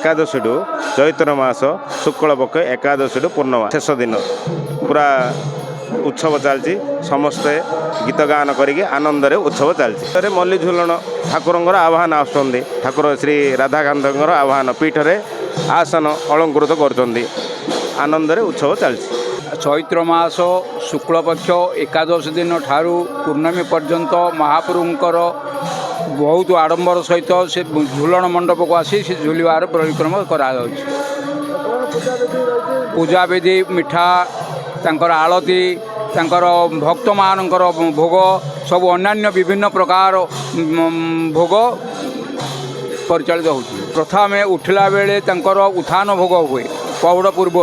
एकादशी चैत्र मास शुक्ल पक्ष एकादशी पूर्णमा शेष दिन पूरा उत्सव चलती समस्ते गीत गान करके आनंद उत्सव चलती मल्ली झुलन ठाकुर आह्वान आसुँच ठाकुर श्री राधाकांत आह्वान पीठरे आसन अलंकृत कर आनंद उत्सव चलती। चैत्र मास शुक्ल पक्ष एकादश दिन ठारू पूर्णमी पर्यंत महाप्रभुंकर बहुत आडंबर सहित से झुलन मंडप को आसी से झुलवार परिक्रम करा पूजा विधि मिठा तांकर आलती तांकर भक्त मानकर भोग सब अन्यान्य विभिन्न प्रकार भोग परिचालित होती। प्रथम उठला बेले तांकर उत्थान भोग हुए पौड़ पूर्व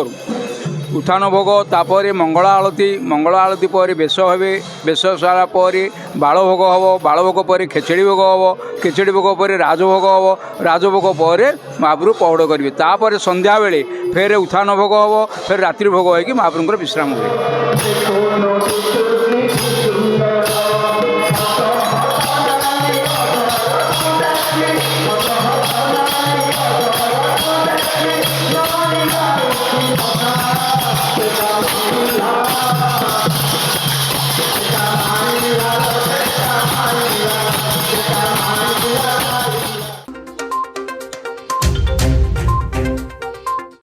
उत्थान भोग तापर मंगल आलती पर बेश हे बेश सारा पर बाल भोग हम बाल भोग पर खेचड़ी भोग हम खेचड़ी भोग पर राजभोग हम राजभोग पर महाप्रभु पौड़ करेंगे तापर संध्या बेले फेर उत्थान भोग हम फिर रात्रि भोग होगी महाप्रभुंर विश्राम हुए। Thank you.